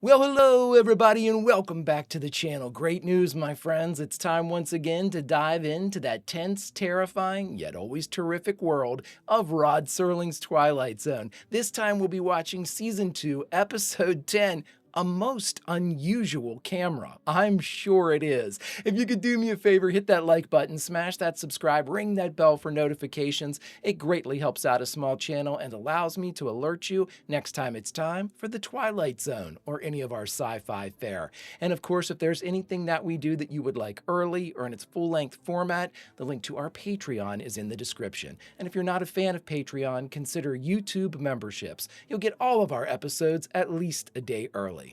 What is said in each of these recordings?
Well, hello everybody and welcome back to the channel. Great news, my friends. It's time once again to dive into that tense, terrifying, yet always terrific world of Rod Serling's Twilight Zone. This time we'll be watching Season 2, Episode 10, A Most Unusual Camera. I'm sure it is. If you could do me a favor, hit that like button, smash that subscribe, ring that bell for notifications. It greatly helps out a small channel and allows me to alert you next time it's time for the Twilight Zone or any of our sci-fi fare. And of course, if there's anything that we do that you would like early or in its full-length format, the link to our Patreon is in the description. And if you're not a fan of Patreon, consider YouTube memberships. You'll get all of our episodes at least a day early.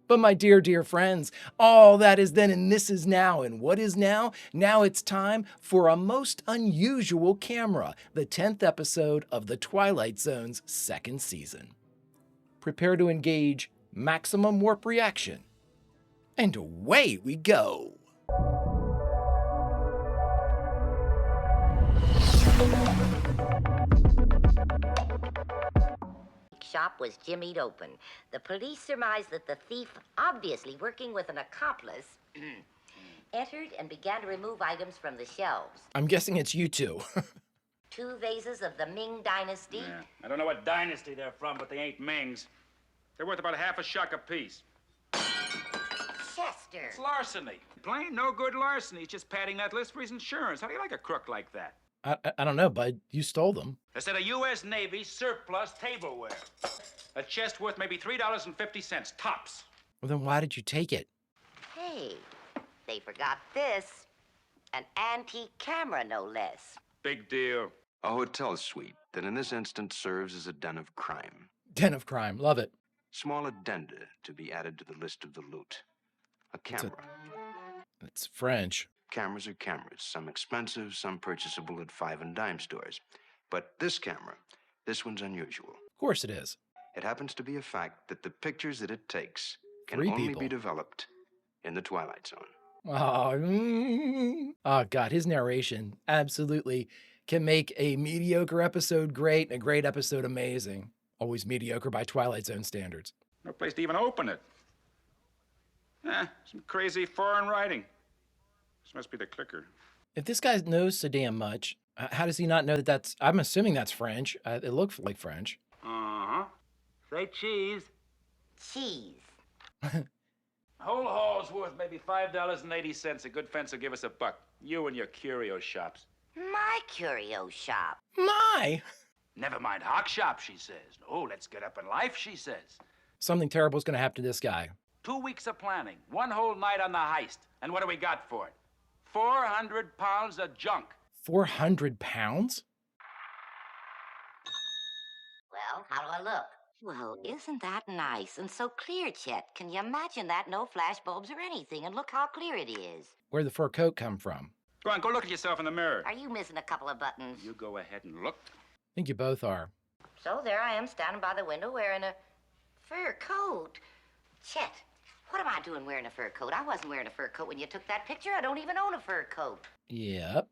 But my dear, dear friends, all that is then and this is now. And what is now? Now it's time for A Most Unusual Camera, the 10th episode of the Twilight Zone's second season. Prepare to engage maximum warp reaction. And away we go. Shop was jimmied open. The police surmised that the thief, obviously working with an accomplice, entered and began to remove items from the shelves. I'm guessing it's you two. 2 vases of the Ming Dynasty. Yeah. I don't know what dynasty they're from, but they ain't Mings. They're worth about half a shuck apiece. Chester. It's larceny. Plain no good larceny. He's just padding that list for his insurance. How do you like a crook like that? I don't know, bud. You stole them. A set of U.S. Navy surplus tableware. A chest worth maybe $3.50, tops. Well, then why did you take it? Hey, they forgot this. An antique camera, no less. Big deal. A hotel suite that in this instance serves as a den of crime. Den of crime. Love it. Small addenda to be added to the list of the loot. A camera. It's French. Cameras are cameras, some expensive, some purchasable at 5 and dime stores. But this camera, this one's unusual. Of course it is. It happens to be a fact that the pictures that it takes can 3 only people. be developed in the Twilight Zone. Oh, God, his narration absolutely can make a mediocre episode great and a great episode amazing. Always mediocre by Twilight Zone standards. No place to even open it. Some crazy foreign writing. This must be the clicker. If this guy knows so damn much, how does he not know that that's... I'm assuming that's French. It looks like French. Uh-huh. Say cheese. Cheese. Whole haul's worth maybe $5.80. A good fence will give us $1. You and your curio shops. My curio shop. My! Never mind hock shop, she says. Oh, let's get up in life, she says. Something terrible is going to happen to this guy. 2 weeks of planning, 1 whole night on the heist. And what do we got for it? 400 pounds of junk. 400 pounds? Well, how do I look? Well, isn't that nice and so clear, Chet? Can you imagine that? No flash bulbs or anything, and look how clear it is. Where'd the fur coat come from? Go on, go look at yourself in the mirror. Are you missing a couple of buttons? You go ahead and look. I think you both are. So there I am standing by the window wearing a fur coat. Chet, what am I doing wearing a fur coat? I wasn't wearing a fur coat when you took that picture. I don't even own a fur coat. Yep.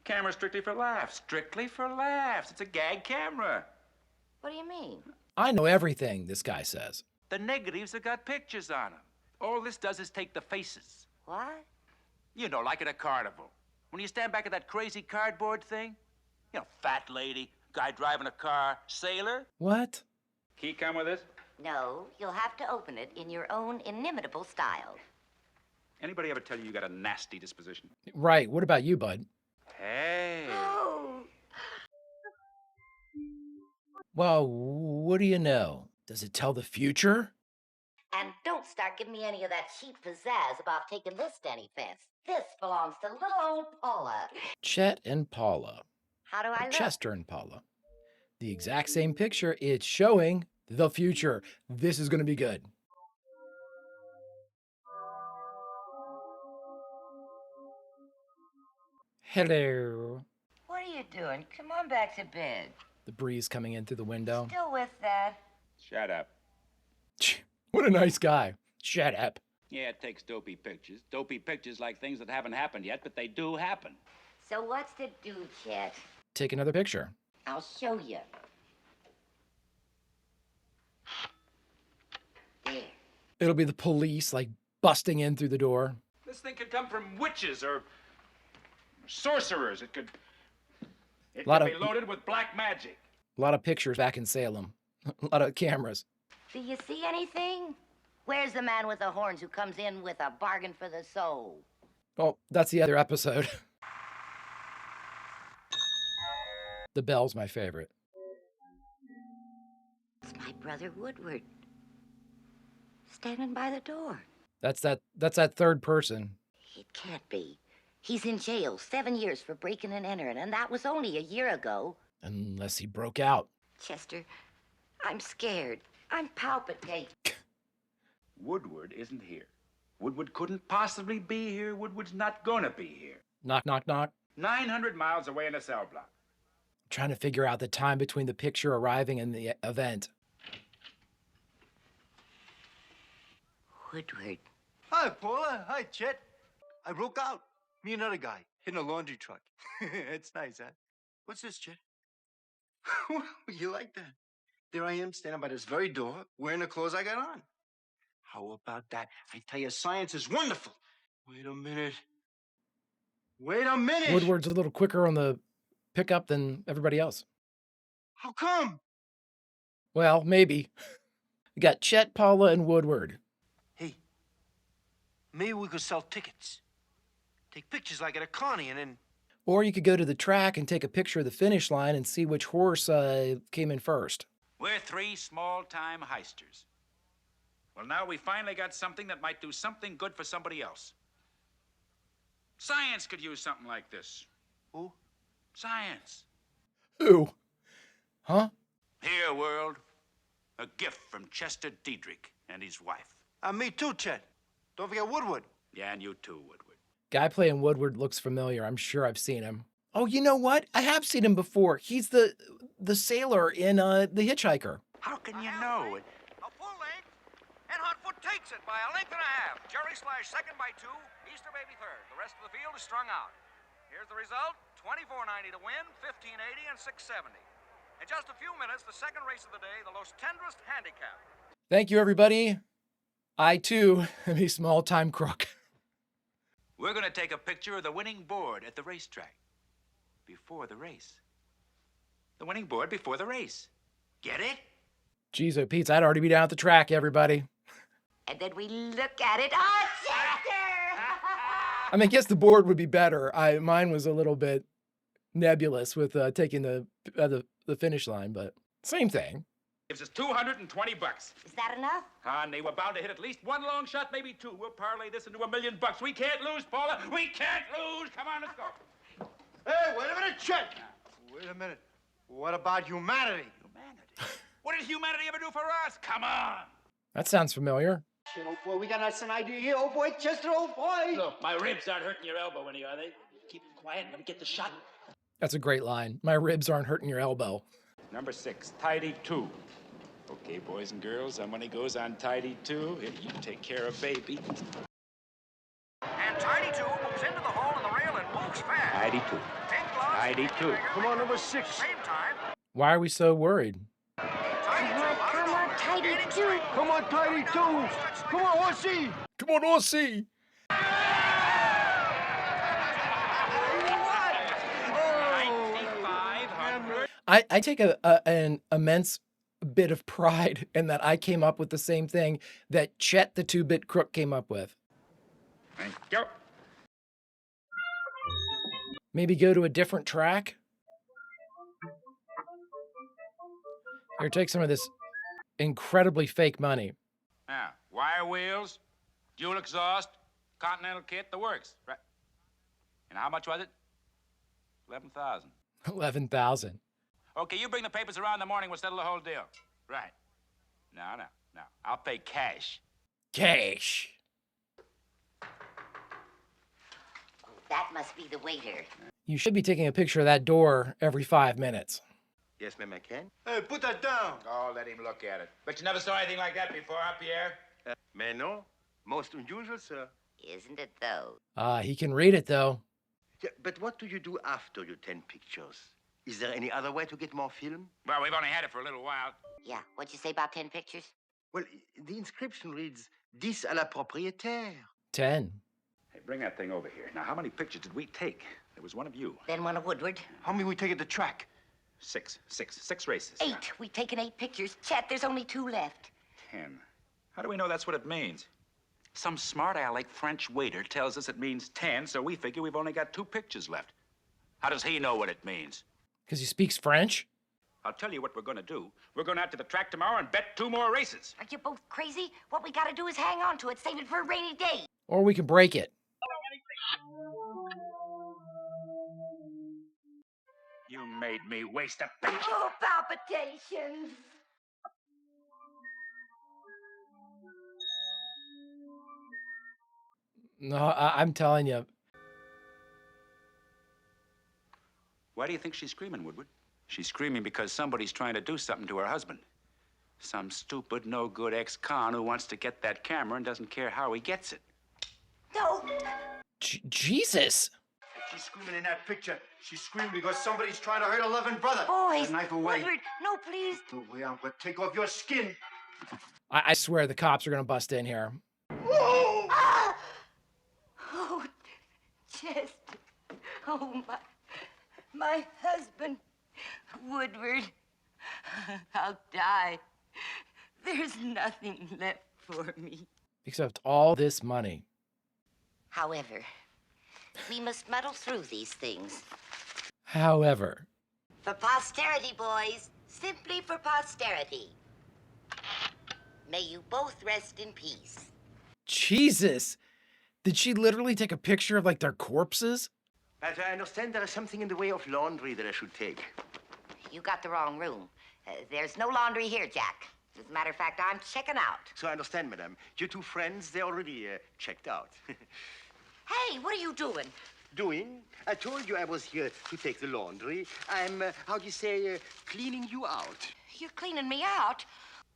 Camera strictly for laughs. Strictly for laughs. It's a gag camera. What do you mean? I know everything, this guy says. The negatives have got pictures on them. All this does is take the faces. What? You know, like at a carnival. When you stand back at that crazy cardboard thing. You know, fat lady, guy driving a car, sailor. What? Key come with this? No, you'll have to open it in your own inimitable style. Anybody ever tell you got a nasty disposition? Right. What about you, bud? Hey. Oh! Well, what do you know? Does it tell the future? And don't start giving me any of that cheap pizzazz about taking this to any fence. This belongs to little old Paula. Chet and Paula. How do I Or look? Chester and Paula. The exact same picture. It's showing the future. This is going to be good. Hello. What are you doing? Come on back to bed. The breeze coming in through the window. Still with that? Shut up. What a nice guy. Shut up. Yeah, it takes dopey pictures. Dopey pictures like things that haven't happened yet, but they do happen. So what's to do, Chet? Take another picture. I'll show you. There. It'll be the police, like, busting in through the door. This thing could come from witches or sorcerers. It could be loaded with black magic. A lot of pictures back in Salem. A lot of cameras. Do you see anything? Where's the man with the horns who comes in with a bargain for the soul? Oh, that's the other episode. The bell's my favorite. It's my brother Woodward. Standing by the door. That's that third person. It can't be. He's in jail 7 years for breaking and entering, and that was only a year ago. Unless he broke out. Chester, I'm scared. I'm palpitating. Woodward isn't here. Woodward couldn't possibly be here. Woodward's not gonna be here. Knock, knock, knock. 900 miles away in a cell block. Trying to figure out the time between the picture arriving and the event. Woodward. Hi, Paula. Hi, Chet. I broke out. Me and another guy in a laundry truck. It's nice, huh? What's this, Chet? You like that? There I am, standing by this very door, wearing the clothes I got on. How about that? I tell you, science is wonderful. Wait a minute. Wait a minute! Woodward's a little quicker on the pickup than everybody else. How come? Well, maybe. We got Chet, Paula, and Woodward. Hey, maybe we could sell tickets. Take pictures like at a carny and then... Or you could go to the track and take a picture of the finish line and see which horse came in first. We're three small-time heisters. Well, now we finally got something that might do something good for somebody else. Science could use something like this. Who? Science. Who? Huh? Here, world. A gift from Chester Diedrich and his wife. Me too, Chet. Don't forget Woodward. Yeah, and you too, Woodward. Guy playing Woodward looks familiar. I'm sure I've seen him. Oh, you know what? I have seen him before. He's the sailor in The Hitchhiker. How can you know it? A full length, and Hotfoot takes it by a length and a half. Jerry Slash second by 2, Easter Baby third. The rest of the field is strung out. Here's the result, 24.90 to win, 15.80 and 6.70. In just a few minutes, the second race of the day, the Los Tendrest Handicap. Thank you, everybody. I, too, am a small-time crook. We're going to take a picture of the winning board at the racetrack. Before the race. The winning board before the race. Get it? Jeez, oh, Pete, I'd already be down at the track, everybody. And then we look at it. Oh, Chester! I mean, I guess the board would be better. Mine was a little bit nebulous with taking the finish line, but same thing. Gives us 220 bucks. Is that enough? Honey, we're bound to hit at least one long shot, maybe two. We'll parlay this into $1 million. We can't lose, Paula. We can't lose. Come on, let's go. Hey, wait a minute, Chet. Wait a minute. What about humanity? Humanity? What did humanity ever do for us? Come on. That sounds familiar. Shit, old boy, we got us an idea here. Old boy, Chester, old boy. Look, my ribs aren't hurting your elbow any, are they? Keep it quiet and let me get the shot. That's a great line. My ribs aren't hurting your elbow. Number 6, tidy 2. Okay, boys and girls, and when he goes on tidy 2, here, you take care of baby. And Tidy 2 moves into the hole in the rail and moves fast. Tidy 2. Pink gloves. Tidy 2. Come on, number 6. Same time. Why are we so worried? Tidy 2 out Come of on, nowhere. Tidy Gaining 2. strength. Come on, Tidy 2. Come on, horsey. Come on, Aussie! I take an immense bit of pride in that I came up with the same thing that Chet the 2-bit crook came up with. Thank you. Maybe go to a different track? Here, take some of this incredibly fake money. Now, wire wheels, dual exhaust, Continental kit, the works. Right. And how much was it? 11,000. 11,000. Okay, you bring the papers around in the morning, we'll settle the whole deal. Right. No. I'll pay cash. Cash. That must be the waiter. You should be taking a picture of that door every 5 minutes. Yes, ma'am, I can. Hey, put that down. Oh, let him look at it. But you never saw anything like that before, huh, Pierre? Mais non. Most unusual, sir. Isn't it, though? He can read it, though. Yeah, but what do you do after your 10 pictures? Is there any other way to get more film? Well, we've only had it for a little while. Yeah, what'd you say about 10 pictures? Well, the inscription reads, 10 à la propriétaire. 10. Hey, bring that thing over here. Now, how many pictures did we take? There was one of you. Then one of Woodward. How many we take at the track? Six races. 8. We've taken 8 pictures. Chet, there's only 2 left. 10. How do we know that's what it means? Some smart aleck French waiter tells us it means 10, so we figure we've only got 2 pictures left. How does he know what it means? Because he speaks French? I'll tell you what we're gonna do. We're going out to the track tomorrow and bet 2 more races. Are you both crazy? What we gotta do is hang on to it, save it for a rainy day. Or we can break it. You made me waste a picture. Oh, palpitations. No, I'm telling you. Why do you think she's screaming, Woodward? She's screaming because somebody's trying to do something to her husband. Some stupid, no-good ex-con who wants to get that camera and doesn't care how he gets it. No. Jesus! She's screaming in that picture. She's screaming because somebody's trying to hurt her loving brother. Boys. The knife away. Woodward, no, please. The way I'm gonna take off your skin. I swear the cops are gonna bust in here. Whoa! Ah! Oh, Chester. Oh, my husband. Woodward. I'll die. There's nothing left for me. Except all this money. However, we must muddle through these things. However. For posterity, boys. Simply for posterity. May you both rest in peace. Jesus! Did she literally take a picture of like their corpses? But I understand there is something in the way of laundry that I should take. You got the wrong room. There's no laundry here, Jack. As a matter of fact, I'm checking out. So I understand, madame. Your 2 friends, they're already checked out. Hey, what are you doing? Doing? I told you I was here to take the laundry. I'm, how do you say, cleaning you out. You're cleaning me out.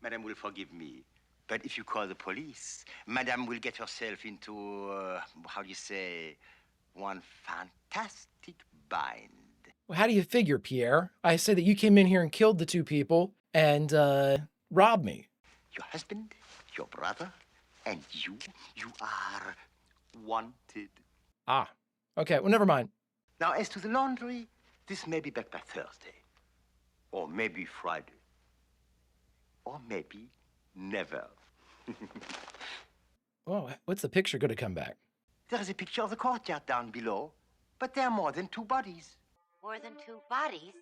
Madame will forgive me. But if you call the police, Madame will get herself into, how do you say, one fantastic bind. Well, how do you figure, Pierre? I say that you came in here and killed the 2 people and robbed me. Your husband, your brother, and you are wanted. Ah, okay, well, never mind. Now, as to the laundry, this may be back by Thursday. Or maybe Friday. Or maybe never. Oh, what's the picture going to come back? There is a picture of the courtyard down below, but there are more than 2 bodies. More than 2 bodies?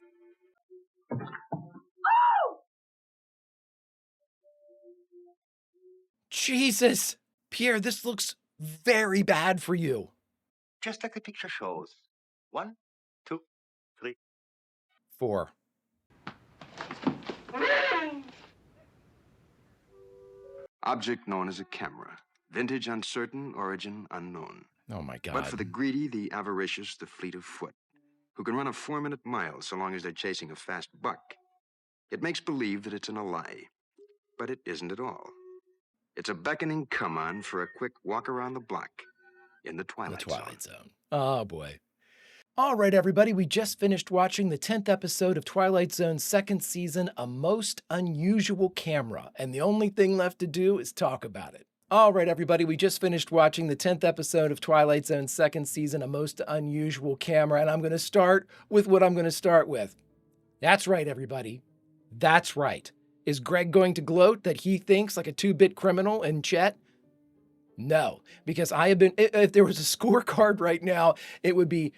Jesus! Pierre, this looks very bad for you. Just like the picture shows. 1, 2, 3. 4. Object known as a camera. Vintage uncertain, origin unknown. Oh my God. But for the greedy, the avaricious, the fleet of foot, who can run a 4-minute mile so long as they're chasing a fast buck. It makes believe that it's in a lie. But it isn't at all. It's a beckoning come-on for a quick walk around the block in the Twilight Zone. Oh, boy. All right, everybody, we just finished watching the 10th episode of Twilight Zone's 2nd season, A Most Unusual Camera, and the only thing left to do is talk about it. All right, everybody, we just finished watching the 10th episode of Twilight Zone's 2nd season, A Most Unusual Camera, and I'm going to start with what I'm going to start with. That's right, everybody. That's right. Is Greg going to gloat that he thinks like a 2-bit criminal in Chet? No, because I have been, if there was a scorecard right now, it would be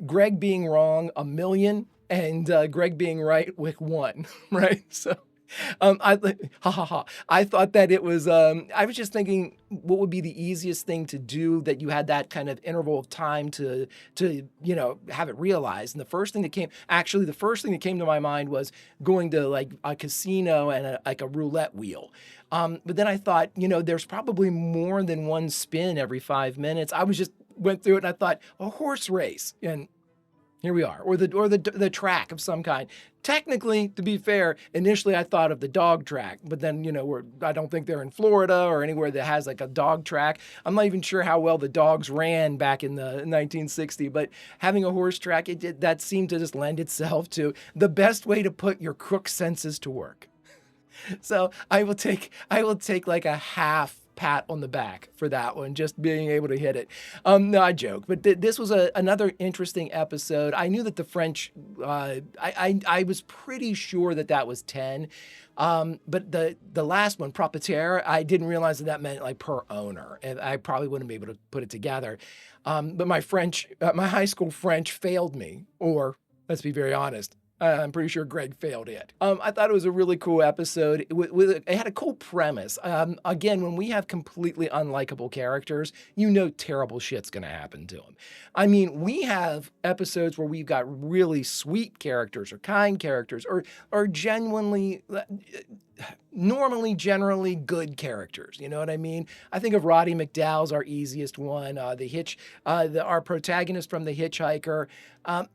Greg being wrong 1,000,000 and Greg being right with 1, right? So I thought that it was, I was just thinking what would be the easiest thing to do that you had that kind of interval of time to, you know, have it realized. And the first thing that came to my mind was going to like a casino and like a roulette wheel. But then I thought, you know, there's probably more than one spin every 5 minutes. I was just went through it and I thought a horse race, and here we are, or the track of some kind. Technically, to be fair, initially I thought of the dog track, but then, you know, I don't think they're in Florida or anywhere that has like a dog track. I'm not even sure how well the dogs ran back in the 1960s, but having a horse track, that seemed to just lend itself to the best way to put your crook senses to work. So I will take like a half pat on the back for that one, just being able to hit it. No, I joke, but this was another interesting episode. I knew that the French, I was pretty sure that that was 10. But the last one, propriétaire, I didn't realize that that meant like per owner, and I probably wouldn't be able to put it together. But my French, my high school French failed me, or let's be very honest, I'm pretty sure Greg failed it. I thought it was a really cool episode. It had a cool premise. Again, when we have completely unlikable characters, you know terrible shit's going to happen to them. I mean, we have episodes where we've got really sweet characters or kind characters or genuinely, normally, generally good characters. You know what I mean? I think of Roddy McDowell's our easiest one. Our protagonist from The Hitchhiker.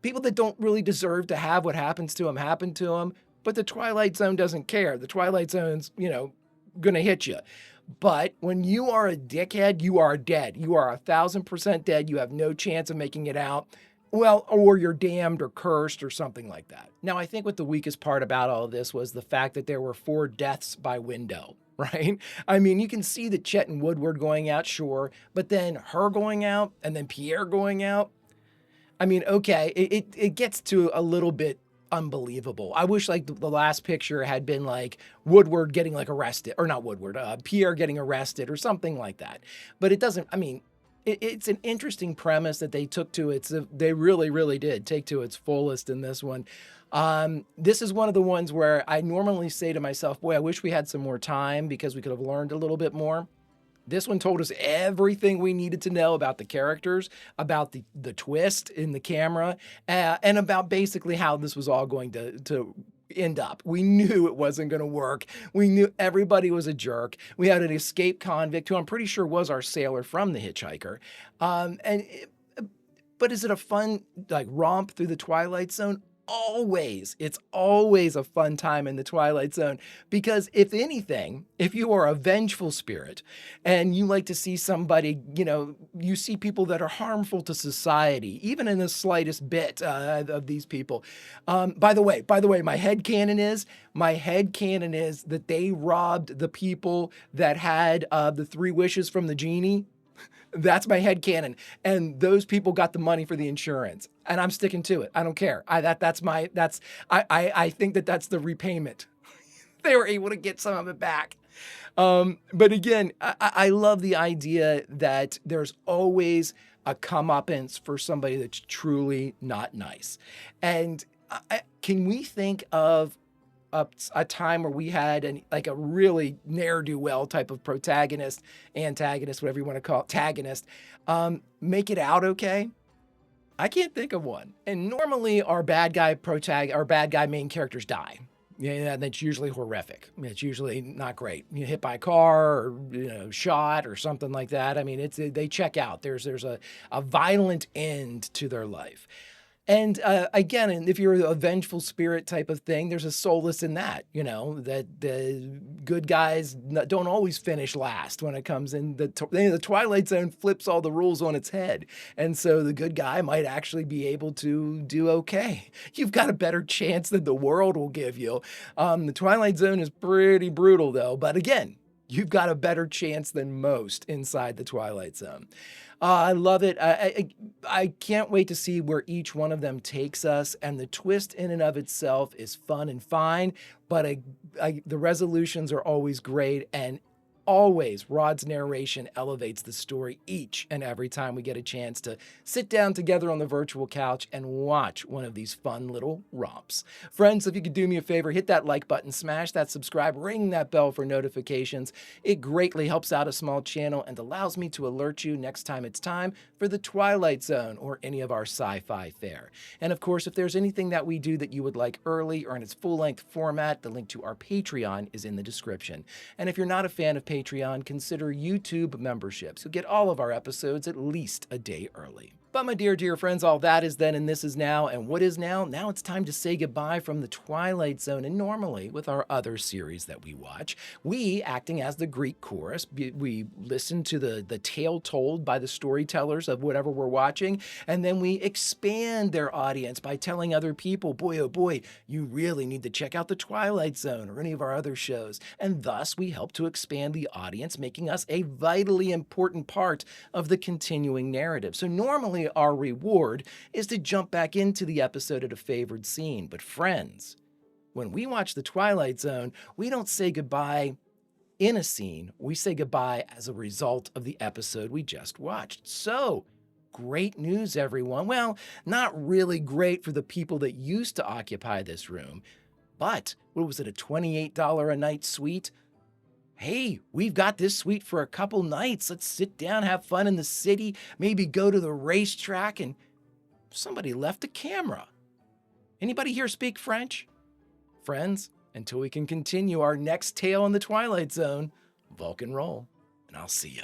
People that don't really deserve to have what happens to them happen to them, but the Twilight Zone doesn't care. The Twilight Zone's, gonna hit you. But when you are a dickhead, you are dead. You are 1,000% dead. You have no chance of making it out. Well, or you're damned or cursed or something like that. Now, I think what the weakest part about all of this was the fact that there were 4 deaths by window, right? I mean, you can see that Chet and Woodward going out, sure, but then her going out and then Pierre going out. I mean, okay, it gets to a little bit unbelievable. I wish like the last picture had been like Woodward getting like arrested, or not Woodward, Pierre getting arrested or something like that. But it doesn't, I mean, it's an interesting premise that they took to its, they really, really did take to its fullest in this one. This is one of the ones where I normally say to myself, boy, I wish we had some more time because we could have learned a little bit more. This one told us everything we needed to know about the characters, about the twist in the camera, and about basically how this was all going to end up. We knew it wasn't going to work. We knew everybody was a jerk. We had an escaped convict who I'm pretty sure was our sailor from The Hitchhiker. But is it a fun like romp through the Twilight Zone? Always. It's always a fun time in the Twilight Zone because if anything, if you are a vengeful spirit and you like to see somebody, you see people that are harmful to society, even in the slightest bit of these people. By the way, my headcanon is that they robbed the people that had the 3 wishes from the genie. That's my headcanon. And those people got the money for the insurance. And I'm sticking to it. I don't care. I think that that's the repayment. They were able to get some of it back. But again, I love the idea that there's always a comeuppance for somebody that's truly not nice. And can we think of a time where we had a really ne'er-do-well type of protagonist, antagonist, whatever you want to call it, tagonist, make it out okay? I can't think of one. And normally our bad guy main characters die. Yeah, that's usually horrific. It's usually not great. You hit by a car or shot or something like that. I mean, they check out. There's a violent end to their life. And again, if you're a vengeful spirit type of thing, there's a solace in that, that the good guys don't always finish last when it comes in. The Twilight Zone flips all the rules on its head. And so the good guy might actually be able to do okay. You've got a better chance than the world will give you. The Twilight Zone is pretty brutal, though. But again, you've got a better chance than most inside the Twilight Zone. I love it. I can't wait to see where each one of them takes us. And the twist in and of itself is fun and fine, but the resolutions are always great. And always, Rod's narration elevates the story each and every time we get a chance to sit down together on the virtual couch and watch one of these fun little romps. Friends, if you could do me a favor, hit that like button, smash that subscribe, ring that bell for notifications. It greatly helps out a small channel and allows me to alert you next time it's time for the Twilight Zone or any of our sci-fi fare. And of course, if there's anything that we do that you would like early or in its full-length format, the link to our Patreon is in the description. And if you're not a fan of Patreon, consider YouTube memberships. You'll get all of our episodes at least a day early. But my dear friends, all that is then and this is now. And what is now? Now it's time to say goodbye from the Twilight Zone. And normally, with our other series that we watch, we, acting as the Greek chorus, we listen to the tale told by the storytellers of whatever we're watching, and then we expand their audience by telling other people, boy, oh boy, you really need to check out the Twilight Zone or any of our other shows. And thus, we help to expand the audience, making us a vitally important part of the continuing narrative. So normally, our reward is to jump back into the episode at a favored scene. But friends, when we watch The Twilight Zone, we don't say goodbye in a scene. We say goodbye as a result of the episode we just watched. So, great news, everyone. Well, not really great for the people that used to occupy this room, but what was it, a $28 a night suite? Hey, we've got this suite for a couple nights. Let's sit down, have fun in the city, maybe go to the racetrack, and somebody left a camera. Anybody here speak French? Friends, until we can continue our next tale in the Twilight Zone, Vulcan roll, and I'll see you.